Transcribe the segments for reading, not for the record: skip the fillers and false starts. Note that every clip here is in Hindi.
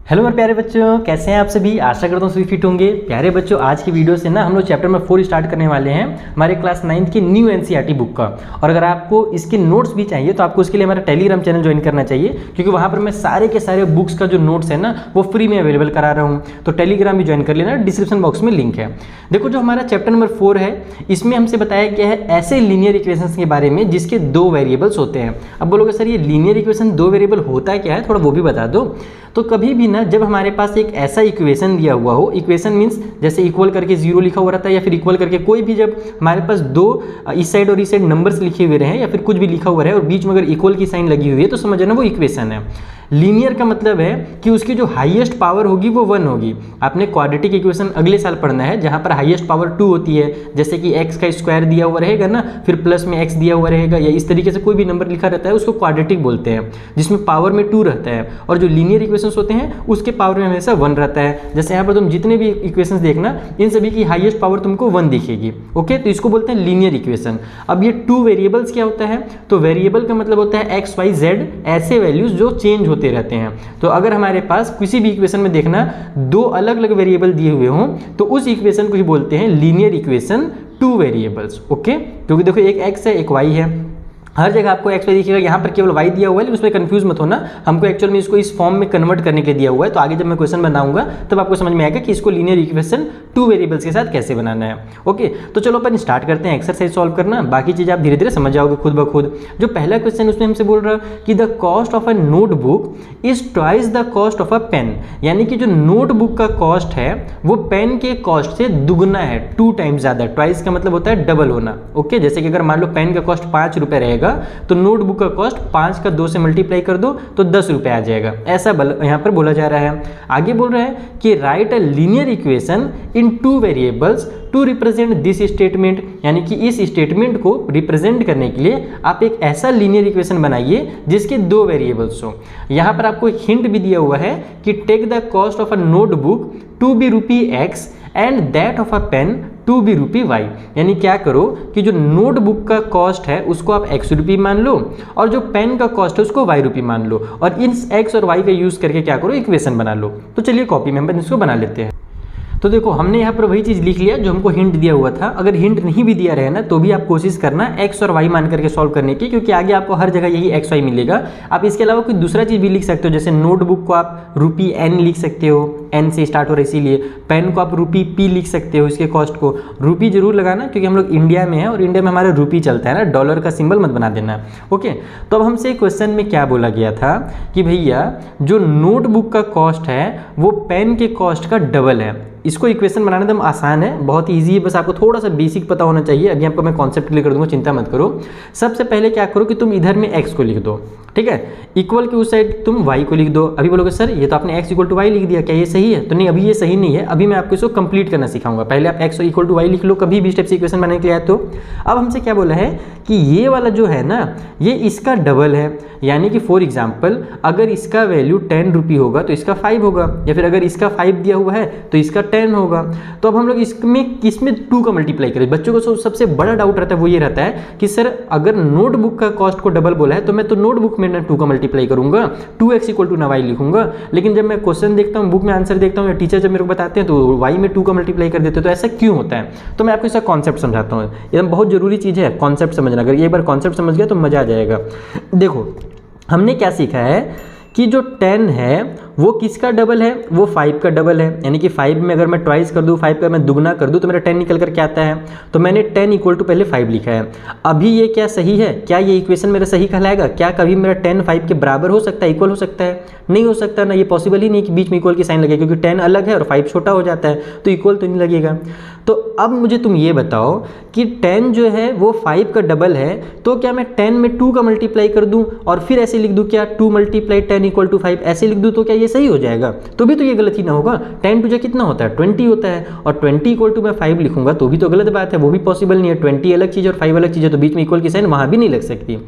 हेलो मेरे प्यारे बच्चों, कैसे हैं आप सभी। आशा करता हूँ सभी फिट होंगे। प्यारे बच्चों, आज की वीडियो से ना हम लोग चैप्टर नंबर 4 स्टार्ट करने वाले हैं हमारे क्लास 9th की न्यू एनसीईआरटी बुक का। और अगर आपको इसके नोट्स भी चाहिए तो आपको उसके लिए हमारा टेलीग्राम चैनल ज्वाइन करना चाहिए, क्योंकि वहाँ पर मैं सारे के सारे बुक्स का जो नोट्स है ना वो फ्री में अवेलेबल करा रहा हूँ। तो टेलीग्राम भी ज्वाइन कर लेना, डिस्क्रिप्शन बॉक्स में लिंक है। देखो, जो हमारा चैप्टर नंबर 4 है इसमें हमसे बताया गया है ऐसे लीनियर इक्वेशंस के बारे में जिसके दो वेरिएबल्स होते हैं। अब बोलोगे सर ये लीनियर इक्वेशन दो वेरिएबल होता क्या है, थोड़ा वो भी बता दो। तो कभी भी ना जब हमारे पास एक ऐसा इक्वेशन दिया हुआ हो, इक्वेशन मीन्स जैसे इक्वल करके 0 लिखा हुआ रहता है या फिर इक्वल करके कोई भी, जब हमारे पास दो इस साइड और इस साइड नंबर्स लिखे हुए रहे या फिर कुछ भी लिखा हुआ है और बीच में अगर इक्वल की साइन लगी हुई है तो समझ ना वो इक्वेशन है। लीनियर का मतलब है कि उसकी जो हाईएस्ट पावर होगी वो 1 होगी। आपने क्वाड्रेटिक इक्वेशन अगले साल पढ़ना है जहां पर हाईएस्ट पावर 2 होती है, जैसे कि x का स्क्वायर दिया हुआ रहेगा ना, फिर प्लस में x दिया हुआ रहेगा या इस तरीके से कोई भी नंबर लिखा रहता है उसको क्वाड्रेटिक बोलते हैं, जिसमें पावर में 2 रहता है। और जो लीनियर इक्वेशंस होते हैं उसके पावर में हमेशा 1 रहता है। जैसे यहाँ पर तुम जितने भी इक्वेशंस देखना इन सभी की हाईएस्ट पावर तुमको 1 दिखेगी। ओके, तो इसको बोलते हैं लीनियर इक्वेशन। अब ये 2 वेरिएबल्स क्या होता है, तो वेरिएबल का मतलब होता है x y z ऐसे वैल्यूज जो चेंज होते रहते हैं। तो अगर हमारे पास किसी भी इक्वेशन में देखना दो अलग अलग वेरिएबल दिए हुए हों तो उस इक्वेशन को ही बोलते हैं लीनियर इक्वेशन 2 वेरिएबल्स। ओके, क्योंकि देखो एक x है एक y है, हर जगह आपको एक्स वाई दिखेगा, यहाँ पर केवल वाई दिया हुआ है, लेकिन उसमें कंफ्यूज मत होना। हमको एक्चुअल में इसको इस फॉर्म में कन्वर्ट करने के लिए दिया हुआ है। तो आगे जब मैं क्वेश्चन बनाऊंगा तब आपको समझ में आएगा कि इसको लीनियर इक्वेशन 2 वेरिएबल्स के साथ कैसे बनाना है। ओके, तो चलो अपन स्टार्ट करते हैं एक्सरसाइज सॉल्व करना। बाकी चीज़ आप धीरे धीरे समझ जाओगे खुद ब खुद। जो पहला क्वेश्चन उसमें हमसे बोल रहा कि the cost of a notebook is twice the cost of a pen, यानी कि जो नोटबुक का कॉस्ट है वो पेन के कॉस्ट से दुगना है, 2 टाइम्स ज़्यादा। ट्वाइस का मतलब होता है डबल होना। ओके, जैसे कि अगर मान लो पेन का कॉस्ट 5 रुपये रहेगा तो नोटबुक का कॉस्ट 5 का 2 से मल्टीप्लाई कर दो तो 10 रुपये आ जाएगा। ऐसा यहाँ पर बोला जा रहा है। आगे बोल रहा है कि write a linear equation in 2 variables to represent this statement, यानी कि इस स्टेटमेंट को रिप्रेजेंट करने के लिए आप एक ऐसा लीनियर इक्वेशन बनाइए जिसके 2 वेरिएबल्स हो। यहाँ पर आपको एक हिंट भी दिया हुआ है कि take the cost of a notebook to be ₹X and that of a pen to be ₹Y, यानी क्या करो कि जो नोटबुक का कॉस्ट है उसको आप X रुपये मान लो और जो पेन का कॉस्ट है उसको Y रुपये मान लो, और इन X और Y का यूज़ करके क्या करो, इक्वेशन बना लो। तो चलिए कॉपी में हम इसको बना लेते हैं। तो देखो, हमने यहाँ पर वही चीज़ लिख लिया जो हमको हिंट दिया हुआ था। अगर हिंट नहीं भी दिया रहे ना तो भी आप कोशिश करना x और y मान करके सॉल्व करने की, क्योंकि आगे आपको हर जगह यही x y मिलेगा। आप इसके अलावा कोई दूसरा चीज़ भी लिख सकते हो, जैसे नोटबुक को आप ₹N लिख सकते हो, N से स्टार्ट हो रहा है इसीलिए। पेन को आप ₹P लिख सकते हो, इसके कॉस्ट को रुपी जरूर लगाना क्योंकि हम लोग इंडिया में है और इंडिया में हमारा रुपी चलता है ना, डॉलर का सिंबल मत बना देना। ओके, तो अब हमसे क्वेश्चन में क्या बोला गया था कि भैया जो नोटबुक का कॉस्ट है वो पेन के कॉस्ट का डबल है। इसको इक्वेशन बनाना एकदम आसान है, बहुत इजी है, बस आपको थोड़ा सा बेसिक पता होना चाहिए। अभी आपको मैं कॉन्सेप्ट क्लियर कर दूंगा, चिंता मत करो। सबसे पहले क्या करो कि तुम इधर में x को लिख दो, ठीक है, इक्वल के उस साइड तुम y को लिख दो। अभी बोलोगे सर ये तो आपने x इक्वल टू y लिख दिया, क्या ये सही है? तो नहीं, अभी ये सही नहीं है, अभी मैं आपको इसको कंप्लीट करना सिखाऊंगा। पहले आप x इक्वल टू y लिख लो कभी भी स्टेप से इक्वेशन बनाने के लिए आए तो। अब हमसे क्या बोला है कि ये वाला जो है ना ये इसका डबल है, यानी कि फॉर एग्जाम्पल अगर इसका वैल्यू 10 रुपये होगा तो इसका 5 होगा, या फिर अगर इसका 5 दिया हुआ है तो इसका 10 होगा। तो अब हम लोग इसमें किसमें 2 का मल्टीप्लाई करें। बच्चों को सबसे बड़ा डाउट रहता है वो ये रहता है कि सर अगर नोटबुक का कॉस्ट को डबल बोला है तो मैं तो नोटबुक में 2 का मल्टीप्लाई करूंगा, 2x इक्वल टू y लिखूंगा, लेकिन जब मैं क्वेश्चन देखता हूँ, बुक में आंसर देखता हूँ या टीचर जब मेरे को बताते हैं तो y में 2 का मल्टीप्लाई कर देते हैं। तो ऐसा क्यों होता है? तो मैं आपको इसका कॉन्सेप्ट समझाता हूँ। एकदम बहुत जरूरी चीज़ है कॉन्सेप्ट समझना। अगर एक बार कॉन्सेप्ट समझ गया तो मजा आ जाएगा। देखो, हमने क्या सीखा है कि जो 10 है वो किसका डबल है, वो 5 का डबल है, यानी कि 5 में अगर मैं ट्वाइस कर दूँ, 5 का मैं दुगना कर दूँ तो मेरा 10 निकल कर क्या आता है। तो मैंने 10 इक्वल टू पहले 5 लिखा है। अभी ये क्या सही है? क्या ये इक्वेशन मेरा सही कहलाएगा? क्या कभी मेरा 10 5 के बराबर हो सकता है, इक्वल हो सकता है? नहीं हो सकता ना, ये पॉसिबल ही नहीं कि बीच में इक्वल की साइन लगे, क्योंकि 10 अलग है और 5 छोटा हो जाता है तो इक्वल तो नहीं लगेगा। तो अब मुझे तुम ये बताओ कि 10 जो है वो 5 का डबल है, तो क्या मैं 10 में 2 का मल्टीप्लाई कर दूं और फिर ऐसे लिख दूं क्या 2 × 10 इक्वल टू 5 ऐसे लिख दूं तो क्या ये सही हो जाएगा? तो भी तो ये गलत ही ना होगा। 10 टू जो कितना होता है 20 होता है, और 20 इक्वल टू मैं 5 लिखूंगा तो भी तो गलत बात है, वो भी पॉसिबल नहीं है। 20 अलग चीज़ और 5 अलग चीज़ है, तो बीच में इक्वल की साइन वहाँ भी नहीं लग सकती।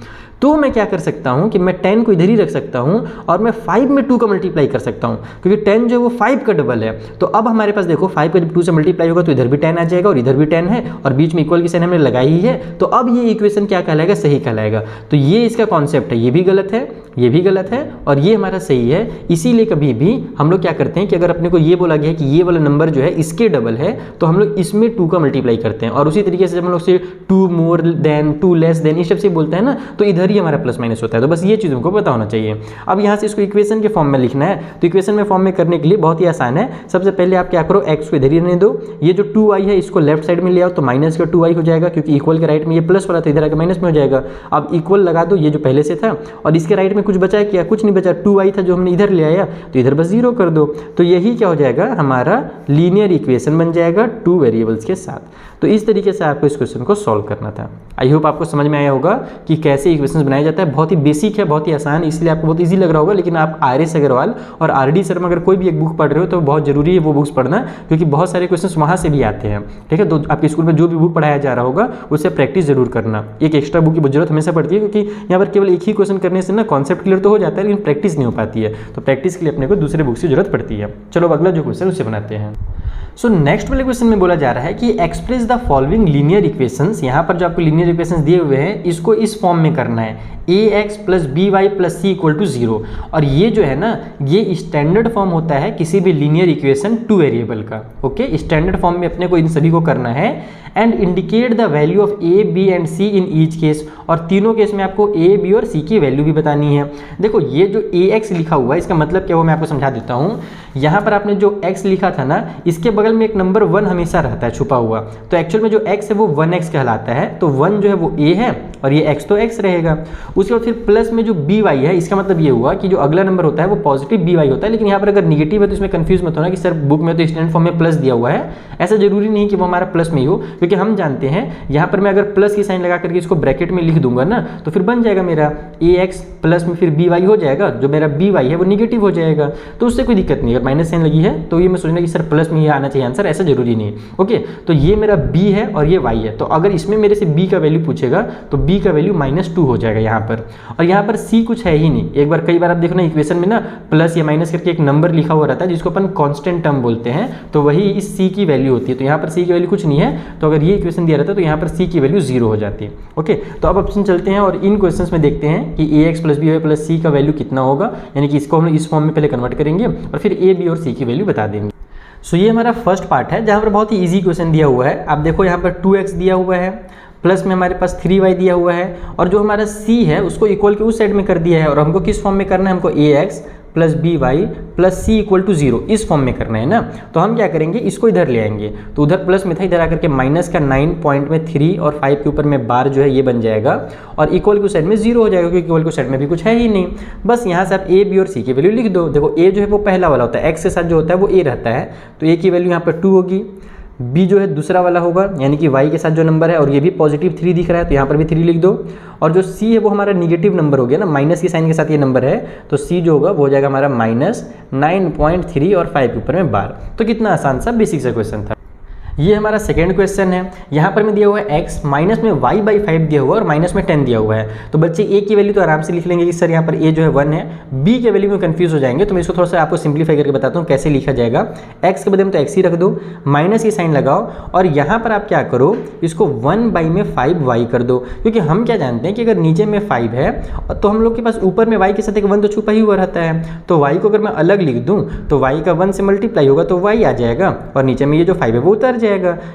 तो मैं क्या कर सकता हूँ कि मैं 10 को इधर ही रख सकता हूँ और मैं 5 में 2 का मल्टीप्लाई कर सकता हूँ, क्योंकि 10 जो है वो 5 का डबल है। तो अब हमारे पास देखो 5 का जब 2 से मल्टीप्लाई होगा तो इधर भी 10 आ जाएगा और इधर भी 10 है और बीच में इक्वल की साइन हमने लगाई ही है। तो अब ये इक्वेशन क्या कहलाएगा? सही कहलाएगा। तो ये इसका कॉन्सेप्ट है, ये भी गलत है, ये भी गलत है और ये हमारा सही है। इसीलिए कभी भी हम लोग क्या करते हैं कि अगर अपने को ये बोला गया है कि ये वाला नंबर जो है इसके डबल है तो हम लोग इसमें 2 का मल्टीप्लाई करते हैं। और उसी तरीके से जब हम लोग से 2 मोर देन 2 लेस देन इस टाइप से बोलते हैं ना, तो इधर ही हमारा प्लस माइनस होता है। तो बस ये चीज़ हमको पता होना चाहिए। अब यहाँ से इसको इक्वेशन के फॉर्म में लिखना है, तो इक्वेशन में फॉर्म में करने के लिए बहुत ही आसान है। सबसे पहले आप क्या करो, एक्स को इधर ही रहने दो, ये जो 2y है इसको लेफ्ट साइड में ले आओ तो माइनस का 2y हो जाएगा, क्योंकि इक्वल के राइट में ये प्लस वाला था, इधर आकर माइनस में हो जाएगा। अब इक्वल लगा दो, ये जो पहले से था, और इसके राइट में कुछ बचा है क्या, कुछ नहीं बचा, 2y था जो हमने इधर ले आया, तो इधर बस 0 कर दो। तो यही क्या हो जाएगा, हमारा लीनियर इक्वेशन बन जाएगा 2 वेरिएबल्स के साथ। तो इस तरीके से आपको इस क्वेश्चन को सॉल्व करना था। आई होप आपको समझ में आया होगा कि कैसे इक्वेशंस बनाया जाता है। बहुत ही बेसिक है, बहुत ही आसान, इसलिए आपको बहुत इजी लग रहा होगा। लेकिन आप RS अग्रवाल और RD शर्मा अगर कोई भी एक बुक पढ़ रहे हो तो बहुत जरूरी है वो बुक्स पढ़ना, क्योंकि बहुत सारे क्वेश्चंस वहाँ से भी आते हैं। ठीक है, तो आपके स्कूल में जो भी बुक पढ़ाया जा रहा होगा उससे प्रैक्टिस जरूर करना। एक एक्स्ट्रा बुक की जरूरत हमेशा पड़ती है, क्योंकि यहाँ पर केवल एक ही क्वेश्चन करने से ना कॉन्सेप्ट क्लियर तो हो जाता है लेकिन प्रैक्टिस नहीं हो पाती है। तो प्रैक्टिस के लिए अपने को दूसरे बुक्स की जरूरत पड़ती है। चलो अगला जो क्वेश्चन उससे बनाते हैं। सो नेक्स्ट वाले क्वेश्चन में बोला जा रहा है कि express the following linear equations. यहाँ पर जो आपको लीनियर इक्वेशंस दिए हुए हैं इसको इस फॉर्म में करना है, ax + by + c = 0। और ये जो है ना, ये स्टैंडर्ड फॉर्म होता है किसी भी लीनियर इक्वेशन 2 वेरिएबल का। ओके, स्टैंडर्ड फॉर्म में अपने को इन सभी को करना है। And indicate the value of a, b and c in each case. और तीनों केस में आपको a, b और c की वैल्यू भी बतानी है। देखो ये जो ax लिखा हुआ है इसका मतलब क्या, वो मैं आपको समझा देता हूँ। यहाँ पर आपने जो x लिखा था ना, इसके बगल में एक नंबर 1 हमेशा रहता है छुपा हुआ। तो एक्चुअल में जो x है वो 1x कहलाता है। तो 1 जो है वो a है और ये x तो x रहेगा। उसके बाद फिर प्लस में जो by है, इसका मतलब ये हुआ कि जो अगला नंबर होता है वो पॉजिटिव by होता है। लेकिन यहाँ पर अगर निगेटिव है तो इसमें कंफ्यूज मत होना कि सर बुक में तो स्टैंडर्ड फॉर्म में प्लस दिया हुआ है। ऐसा जरूरी नहीं कि वो हमारा प्लस में ही हो, क्योंकि हम जानते हैं यहाँ पर मैं अगर प्लस की साइन लगा करके इसको ब्रैकेट में लिख दूंगा ना, तो फिर बन जाएगा मेरा ax प्लस में फिर by हो जाएगा। जो मेरा by है वो निगेटिव हो जाएगा, तो उससे कोई दिक्कत नहीं। अगर माइनस साइन लगी है तो ये मैं सोचना कि सर प्लस में ही आना चाहिए आंसर, ऐसा जरूरी नहीं। ओके, तो ये मेरा b है और ये y है। तो अगर इसमें मेरे से b का वैल्यू पूछेगा तो b का वैल्यू -2 हो जाएगा यहाँ पर। और यहाँ पर c कुछ है ही नहीं। एक बार कई बार आप देखो ना इक्वेशन में ना प्लस या माइनस करके एक नंबर लिखा हुआ रहता है जिसको अपन कांस्टेंट टर्म बोलते हैं, तो वही इस c की वैल्यू होती है। तो यहाँ पर c की वैल्यू कुछ नहीं है, तो अगर ये इक्वेशन दिया रहता है तो यहाँ पर c की वैल्यू 0 हो जाती है। ओके, तो अब ऑप्शन चलते हैं और इन क्वेश्चंस में देखते हैं कि ax + by + c का वैल्यू कितना होगा। यानी कि इसको हम इस फॉर्म में पहले कन्वर्ट करेंगे और फिर a, b और c की वैल्यू बता देंगे। सो ये हमारा फर्स्ट पार्ट है जहाँ पर बहुत ही ईजी क्वेश्चन दिया हुआ है। आप देखो यहाँ पर 2x दिया हुआ है, प्लस में हमारे पास 3y दिया हुआ है, और जो हमारा c है उसको इक्वल के उस साइड में कर दिया है। और हमको किस फॉर्म में करना है, हमको ax + by + c = 0 इस फॉर्म में करना है ना। तो हम क्या करेंगे, इसको इधर ले आएंगे। तो उधर प्लस में था, इधर आकर के माइनस का 9 पॉइंट में 3 और 5 के ऊपर में बार जो है ये बन जाएगा, और इक्वल के साइड में 0 हो जाएगा, क्योंकि इक्वल के साइड में भी कुछ है ही नहीं। बस यहाँ से आप a, b और c की वैल्यू लिख दो। देखो a जो है वो पहला वाला होता है, x के साथ जो होता है वो a रहता है, तो a की वैल्यू यहाँ पर 2 होगी। b जो है दूसरा वाला होगा, यानी कि y के साथ जो नंबर है, और ये भी पॉजिटिव 3 दिख रहा है तो यहाँ पर भी 3 लिख दो। और जो c है वो हमारा निगेटिव नंबर हो गया ना, माइनस की साइन के साथ ये नंबर है, तो c जो होगा वो हो जाएगा हमारा -9.3 और 5 के ऊपर में बार। तो कितना आसान सा बेसिक सा क्वेश्चन था। ये हमारा सेकंड क्वेश्चन है। यहाँ पर में दिया हुआ है x, माइनस में y/5 दिया हुआ है और माइनस में 10 दिया हुआ है। तो बच्चे a की वैल्यू तो आराम से लिख लेंगे कि सर यहाँ पर a जो है 1 है। b के वैल्यू में कंफ्यूज हो जाएंगे, तो मैं इसको थोड़ा सा आपको सिंप्लीफाई करके बताता हूँ कैसे लिखा जाएगा। x के बदले में तो x ही रख दो, माइनस की साइन लगाओ, और यहाँ पर आप क्या करो, इसको 1/5y कर दो। क्योंकि हम क्या जानते हैं कि अगर नीचे में 5 है तो हम लोग के पास ऊपर में y के साथ एक 1 तो छुपा ही हुआ रहता है। तो y को अगर मैं अलग लिख दूँ तो y का 1 से मल्टीप्लाई होगा तो y आ जाएगा, और नीचे में ये जो 5 है वो उतर जाएगा।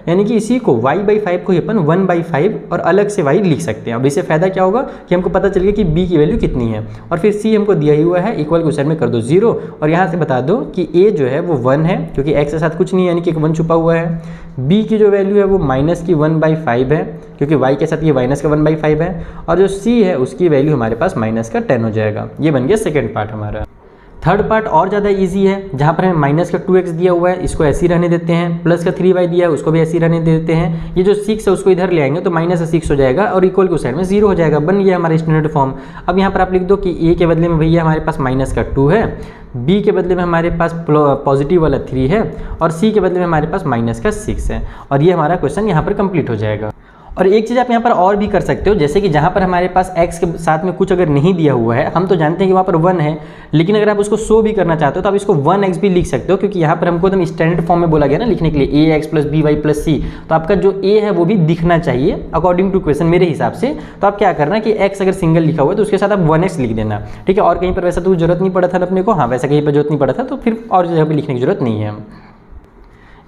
यानी कि इसी को y/5 को ही अपन 1/5 और अलग से y लिख सकते हैं। अब इससे फायदा क्या होगा कि हमको पता चल गया कि b की वैल्यू कितनी है, और फिर c हमको दिया ही हुआ है, इक्वल के साइड में कर दो 0, और यहाँ से बता दो कि a जो है वो 1 है, क्योंकि x के साथ कुछ नहीं है, यानी कि एक 1 छुपा हुआ है। b की जो वैल्यू है वो -1/5 है, क्योंकि y के साथ ये -1/5 है, और जो c है उसकी वैल्यू हमारे पास -10 हो जाएगा। ये बन गया सेकेंड पार्ट हमारा। थर्ड पार्ट और ज़्यादा इजी है, जहाँ पर हमें -2x दिया हुआ है, इसको ऐसे ही रहने देते हैं। प्लस का 3y दिया है, उसको भी ऐसे ही रहने देते हैं। ये जो 6 है उसको इधर ले आएंगे तो -6 हो जाएगा, और इक्वल के साइड में 0 हो जाएगा। बन गया हमारा स्टैंडर्ड फॉर्म। अब यहाँ पर आप लिख दो कि a के बदले में भैया हमारे पास -2 है, b के बदले में हमारे पास पॉजिटिव वाला 3 है, और c के बदले में हमारे पास -6 है। और ये हमारा क्वेश्चन यहाँ पर कंप्लीट हो जाएगा। और एक चीज़ आप यहाँ पर और भी कर सकते हो, जैसे कि जहाँ पर हमारे पास x के साथ में कुछ अगर नहीं दिया हुआ है, हम तो जानते हैं कि वहाँ पर 1 है, लेकिन अगर आप उसको शो भी करना चाहते हो तो आप इसको 1x भी लिख सकते हो, क्योंकि यहाँ पर हमको एकदम स्टैंडर्ड फॉर्म में बोला गया ना लिखने के लिए ax + by + c, तो आपका जो a है वो भी दिखना चाहिए अकॉर्डिंग टू क्वेश्चन मेरे हिसाब से। तो आप क्या करना कि x अगर सिंगल लिखा हुआ है तो उसके साथ आप 1x लिख देना, ठीक है। और कहीं पर वैसा तो जरूरत नहीं पड़ा था अपने को, हाँ वैसा कहीं पर जरूरत नहीं पड़ा था, तो फिर और जगह पर लिखने की जरूरत नहीं है।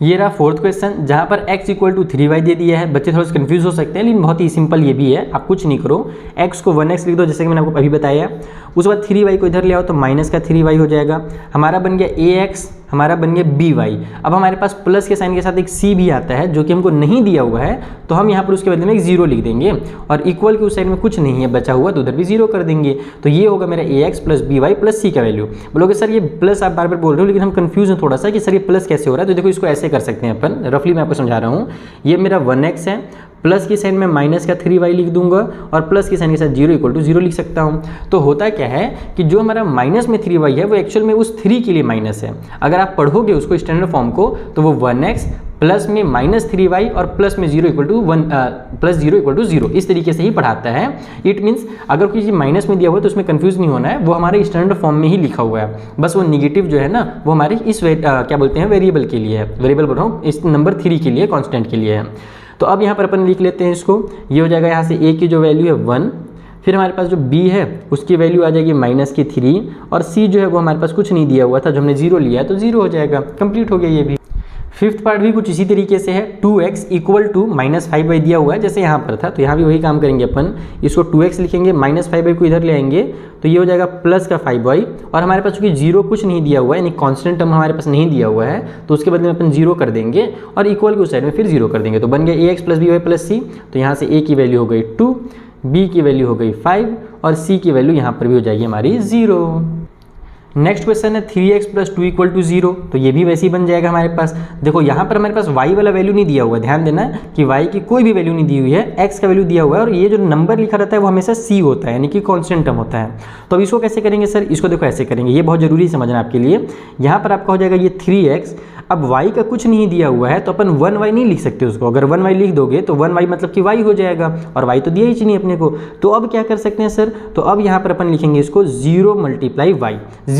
ये रहा फोर्थ क्वेश्चन, जहाँ पर x = 3y दे दिया है। बच्चे थोड़ा सा कंफ्यूज हो सकते हैं, लेकिन बहुत ही सिंपल ये भी है। आप कुछ नहीं करो, x को 1x लिख दो जैसे कि मैंने आपको अभी बताया। उसके बाद 3y को इधर ले आओ तो -3y हो जाएगा। हमारा बन गया ax, हमारा बन गया by। अब हमारे पास प्लस के साइन के साथ एक c भी आता है जो कि हमको नहीं दिया हुआ है, तो हम यहाँ पर उसके बदले में एक 0 लिख देंगे, और इक्वल के उस साइड में कुछ नहीं है बचा हुआ तो उधर भी 0 कर देंगे। तो ये होगा मेरा ax + by + c का वैल्यू। बोलोगे सर ये प्लस आप बार बार बोल रहे हो, लेकिन हम कंफ्यूज हैं थोड़ा सा कि सर ये प्लस कैसे हो रहा है। तो देखो इसको ऐसे कर सकते हैं अपन, रफली मैं आपको समझा रहा हूँ। ये मेरा 1x है, प्लस की साइन में -3y लिख दूंगा, और प्लस की साइन के साथ 0 = 0 लिख सकता हूँ। तो होता क्या है कि जो हमारा माइनस में 3y है वो एक्चुअल में उस 3 के लिए माइनस है। अगर आप पढ़ोगे उसको स्टैंडर्ड फॉर्म को तो वो 1x प्लस में -3y और प्लस में 0 = 0 इस तरीके से ही पढ़ाता है। इट मीन्स अगर कोई चीज़ माइनस में दिया हुआ है तो उसमें कंफ्यूज नहीं होना है, वो हमारे स्टैंडर्ड फॉर्म में ही लिखा हुआ है। बस वो निगेटिव जो है ना वो हमारे इस क्या बोलते हैं वेरिएबल के लिए है, वेरिएबल बोल रहा हूँ, इस नंबर 3 के लिए, कॉन्स्टेंट के लिए है। तो अब यहाँ पर अपन लिख लेते हैं इसको। ये हो जाएगा यहाँ से a की जो वैल्यू है 1, फिर हमारे पास जो b है उसकी वैल्यू आ जाएगी -3, और c जो है वो हमारे पास कुछ नहीं दिया हुआ था, जो हमने 0 लिया है तो 0 हो जाएगा। कंप्लीट हो गया ये भी। फिफ्थ पार्ट भी कुछ इसी तरीके से है। 2x = -5y दिया हुआ है जैसे यहाँ पर था, तो यहाँ भी वही काम करेंगे अपन। इसको 2x लिखेंगे, -5y को इधर ले आएंगे तो ये हो जाएगा प्लस का 5y, और हमारे पास चूंकि 0 कुछ नहीं दिया हुआ है, यानी कांस्टेंट टर्म हमारे पास नहीं दिया हुआ है, तो उसके बदले में अपन 0 कर देंगे और इक्वल के उस साइड में फिर 0 कर देंगे। तो बन गया ax + by + c। तो यहाँ से a की वैल्यू हो गई 2, b की वैल्यू हो गई 5, और c की वैल्यू यहाँ पर भी हो जाएगी हमारी 0। नेक्स्ट क्वेश्चन है 3x + 2 = 0। तो ये भी वैसे ही बन जाएगा हमारे पास। देखो यहाँ पर हमारे पास y वाला वैल्यू नहीं दिया हुआ है, ध्यान देना कि y की कोई भी वैल्यू नहीं दी हुई है, x का वैल्यू दिया हुआ है, और ये जो नंबर लिखा रहता है वो हमेशा c होता है, यानी कि कांस्टेंट टर्म होता है। तो अब इसको कैसे करेंगे सर, इसको देखो ऐसे करेंगे, ये बहुत जरूरी समझना आपके लिए। यहाँ पर आपका हो जाएगा ये 3x, अब y का कुछ नहीं दिया हुआ है तो अपन 1y नहीं लिख सकते उसको। अगर 1y लिख दोगे तो 1y मतलब कि y हो जाएगा, और y तो दिया ही नहीं अपने को। तो अब क्या कर सकते हैं सर, तो अब यहाँ पर अपन लिखेंगे इसको 0 × y,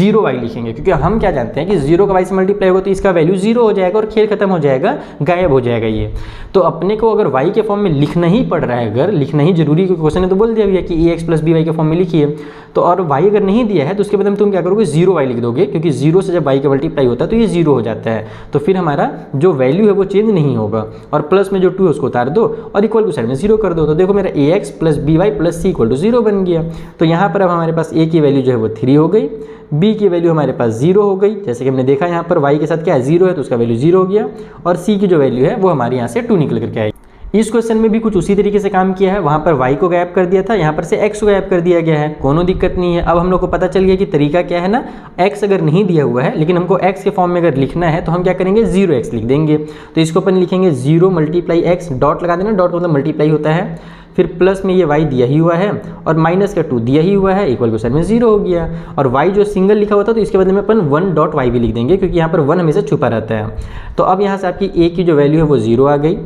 0y लिखेंगे, क्योंकि हम क्या जानते हैं कि 0 का y से मल्टीप्लाई होगा तो इसका वैल्यू 0 हो जाएगा और खेल खत्म हो जाएगा, गायब हो जाएगा ये। तो अपने को अगर y के फॉर्म में लिखना ही पड़ रहा है, अगर लिखना ही जरूरी, क्योंकि क्वेश्चन ने तो बोल दिया भैया कि ax + by के फॉर्म में लिखिए, तो और y अगर नहीं दिया है तो उसके बदले में तुम क्या करोगे 0y लिख दोगे, क्योंकि 0 से जब y का मल्टीप्लाई होता है तो ये 0 हो जाता है। तो फिर हमारा जो वैल्यू है वो चेंज नहीं होगा, और प्लस में जो 2 है उसको उतार दो और इक्वल को साइड में 0 कर दो। तो देखो मेरा ax + by + c = 0 बन गया। तो यहाँ पर अब हमारे पास a की वैल्यू जो है वो 3 हो गई, b की वैल्यू हमारे पास 0 हो गई, जैसे कि हमने देखा यहाँ पर y के साथ क्या है 0 है तो उसका वैल्यू 0 हो गया, और c की जो वैल्यू है वो हमारे यहाँ से 2 निकल करके आएगी। इस क्वेश्चन में भी कुछ उसी तरीके से काम किया है, वहाँ पर y को गायब कर दिया था, यहाँ पर से x को गायब कर दिया गया है, कोनो दिक्कत नहीं है। अब हम लोग को पता चल गया कि तरीका क्या है ना, x अगर नहीं दिया हुआ है लेकिन हमको x के फॉर्म में अगर लिखना है तो हम क्या करेंगे 0x लिख देंगे। तो इसको अपन लिखेंगे 0 × x, डॉट लगा देना, डॉट मतलब मल्टीप्लाई होता है, फिर प्लस में ये y दिया ही हुआ है और -2 दिया ही हुआ है, इक्वल के साइड में 0 हो गया, और y जो सिंगल लिखा हुआ था तो इसके बदले में अपन 1.y भी लिख देंगे, क्योंकि यहाँ पर 1 हमेशा छुपा रहता है। तो अब यहाँ से आपकी a की जो वैल्यू है वो 0 आ गई,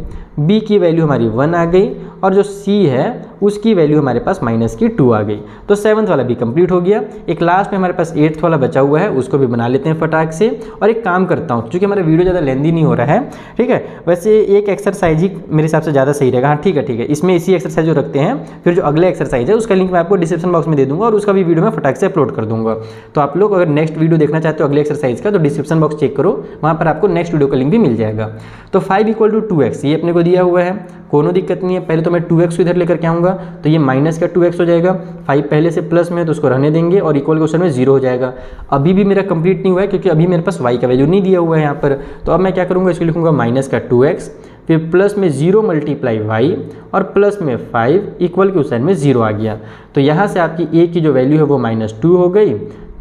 b की वैल्यू हमारी 1 आ गई, और जो c है उसकी वैल्यू हमारे पास -2 आ गई। तो 7th वाला भी कंप्लीट हो गया। एक लास्ट में हमारे पास 8th वाला बचा हुआ है, उसको भी बना लेते हैं फटाक से। और एक काम करता हूँ, क्योंकि हमारा वीडियो ज़्यादा लेंदी नहीं हो रहा है, ठीक है, वैसे एक एक्सरसाइज ही मेरे हिसाब से ज़्यादा सही रहेगा। हाँ ठीक है, इसमें इसी एक्सरसाइज जो रखते हैं, फिर जो अगला एक्सरसाइज है उसका लिंक मैं आपको डिस्क्रिप्शन बॉक्स में दे दूँगा, और उसका भी वीडियो मैं फटाक से अपलोड कर दूँगा। तो आप लोग अगर नेक्स्ट वीडियो देखना चाहते हो अगले एक्सरसाइज का तो डिस्क्रिप्शन बॉक्स चेक करो, वहाँ पर आपको नेक्स्ट वीडियो का लिंक भी मिल जाएगा। तो 5 = 2x ये अपने को दिया हुआ है, कोनो दिक्कत नहीं है। पहले तो मैं 2x को इधर लेकर के आऊँगा तो ये -2x हो जाएगा, 5 पहले से प्लस में है तो उसको रहने देंगे, और इक्वल क्वेश्चन में 0 हो जाएगा। अभी भी मेरा कंप्लीट नहीं हुआ है, क्योंकि अभी मेरे पास y का वैल्यू नहीं दिया हुआ है यहाँ पर। तो अब मैं क्या करूँगा, इसको लिखूँगा -2x, फिर प्लस में 0 × y, और प्लस में 5 इक्वल के उस साइड में 0 आ गया। तो यहाँ से आपकी a की जो वैल्यू है वो -2 हो गई,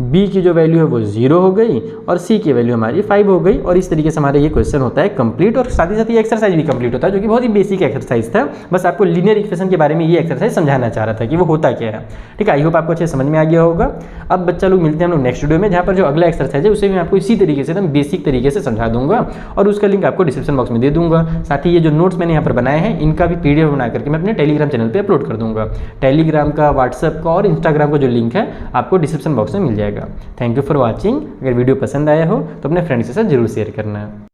b की जो वैल्यू है वो 0 हो गई, और c की वैल्यू हमारी 5 हो गई। और इस तरीके से हमारा ये क्वेश्चन होता है कंप्लीट, और साथ ही साथ ये एक्सरसाइज भी कंप्लीट होता है, जो कि बहुत ही बेसिक एक्सरसाइज था। बस आपको लीनियर इक्वेशन के बारे में ये एक्सरसाइज समझाना चाह रहा था कि वो होता क्या है, ठीक है। आई होप आपको अच्छे समझ में आ गया होगा। अब बच्चा लोग मिलते हैं हम लोग नेक्स्ट वीडियो में, जहाँ पर जो अगला एक्सरसाइज है उसे मैं आपको इसी तरीके से एकदम बेसिक तरीके से समझा दूंगा, और उसका लिंक आपको डिस्क्रिप्शन बॉक्स में दे दूंगा। साथ ही ये जो नोट्स मैंने यहाँ पर बनाए हैं इनका भी PDF बना करके मैं अपने टेलीग्राम चैनल पे अपलोड कर दूंगा। टेलीग्राम का, व्हाट्सएप का और इंस्टाग्राम का जो लिंक है आपको डिस्क्रिप्शन बॉक्स में मिल जाएगा। Thank you for watching. अगर वीडियो पसंद आया हो तो अपने फ्रेंड्स के साथ जरूर शेयर करना है।